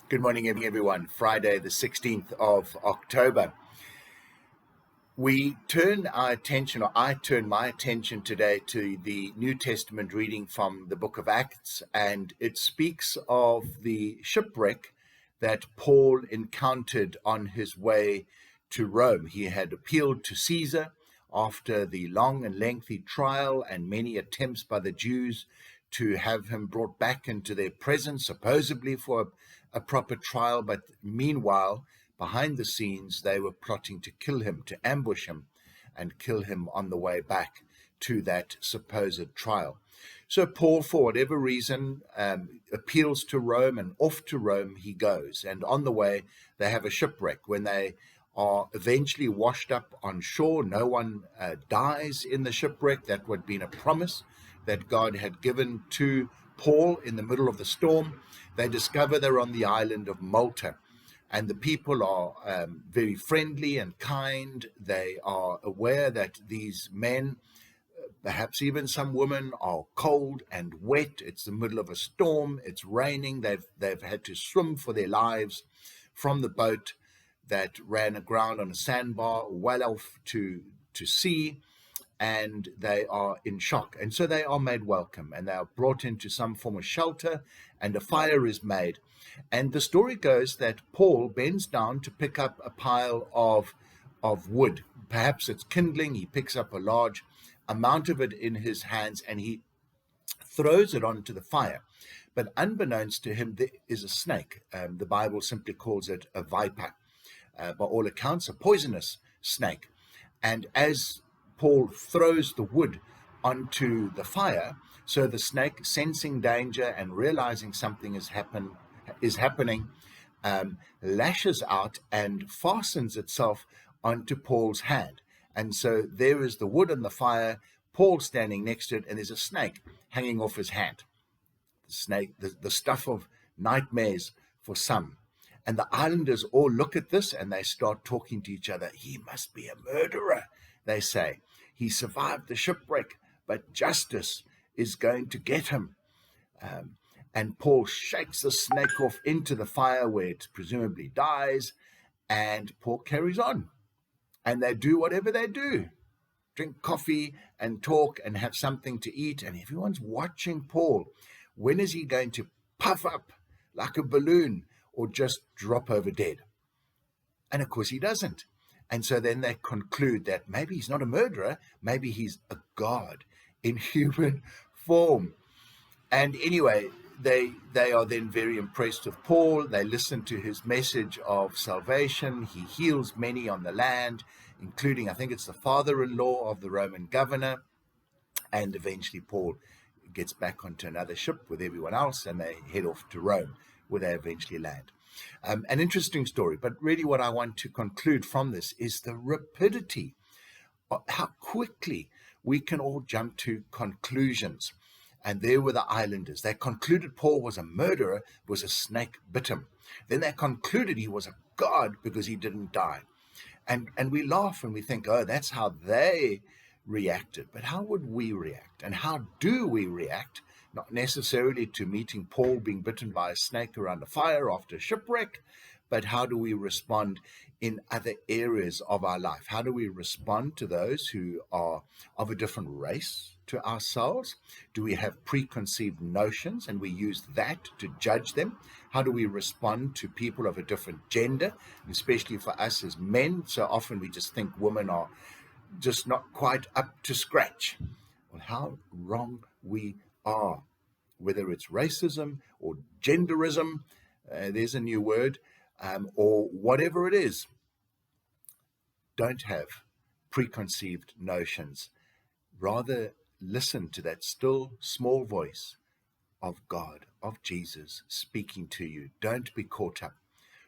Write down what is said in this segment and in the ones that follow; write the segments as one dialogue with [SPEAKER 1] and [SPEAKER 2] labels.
[SPEAKER 1] Good morning, everyone. Friday, the 16th of October. I turn my attention today to the New Testament reading from the book of Acts, and it speaks of the shipwreck that Paul encountered on his way to Rome. He had appealed to Caesar after the long and lengthy trial and many attempts by the Jews to have him brought back into their presence, supposedly for a proper trial. But meanwhile, behind the scenes, they were plotting to kill him, to ambush him and kill him on the way back to that supposed trial. So Paul, for whatever reason, appeals to Rome, and off to Rome he goes. And on the way, they have a shipwreck. When they are eventually washed up on shore, no one dies in the shipwreck. That would have been a promise that God had given to Paul in the middle of the storm. They discover they're on the island of Malta, and the people are very friendly and kind. They are aware that these men, perhaps even some women, are cold and wet. It's the middle of a storm. It's raining. They've had to swim for their lives from the boat that ran aground on a sandbar well off to sea. And they are in shock. And so they are made welcome, and they are brought into some form of shelter, and a fire is made. And the story goes that Paul bends down to pick up a pile of wood. Perhaps it's kindling. He picks up a large amount of it in his hands, and he throws it onto the fire. But unbeknownst to him, there is a snake. The Bible simply calls it a viper. By all accounts, a poisonous snake. And as Paul throws the wood onto the fire, so the snake, sensing danger and realizing something is happening, lashes out and fastens itself onto Paul's hand. And so there is the wood on the fire, Paul standing next to it, and there's a snake hanging off his hand. The snake, the stuff of nightmares for some. And the islanders all look at this and they start talking to each other. He must be a murderer, they say. He survived the shipwreck, but justice is going to get him. And Paul shakes the snake off into the fire where it presumably dies, and Paul carries on. And they do whatever they do, drink coffee and talk and have something to eat, and everyone's watching Paul. When is he going to puff up like a balloon or just drop over dead? And of course he doesn't. And so then they conclude that maybe he's not a murderer, maybe he's a god in human form. And anyway, they are then very impressed with Paul. They listen to his message of salvation. He heals many on the land, including, I think it's the father-in-law of the Roman governor. And eventually Paul gets back onto another ship with everyone else, and they head off to Rome, where they eventually land. An interesting story, but really what I want to conclude from this is the rapidity of how quickly we can all jump to conclusions. And there were the islanders. They concluded Paul was a murderer because a snake bit him. Then they concluded he was a god because he didn't die. And we laugh and we think, oh, that's how they reacted. But how would we react? And how do we react? Not necessarily to meeting Paul being bitten by a snake around a fire after a shipwreck, but how do we respond in other areas of our life? How do we respond to those who are of a different race to ourselves? Do we have preconceived notions and we use that to judge them? How do we respond to people of a different gender, especially for us as men? So often we just think women are just not quite up to scratch. Well, how wrong we are, whether it's racism or genderism, there's a new word, or whatever it is. Don't have preconceived notions. Rather listen to that still small voice of God, of Jesus speaking to you. Don't be caught up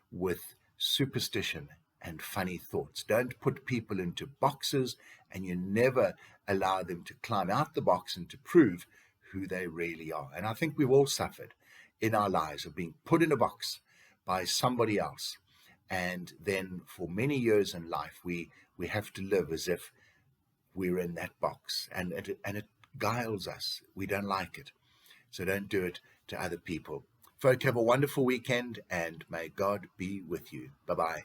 [SPEAKER 1] with superstition and funny thoughts. Don't put people into boxes, and you never allow them to climb out the box and to prove who they really are. And I think we've all suffered in our lives of being put in a box by somebody else. And then for many years in life, we have to live as if we're in that box. And it guiles us. We don't like it. So don't do it to other people. Folk, have a wonderful weekend, and may God be with you. Bye-bye.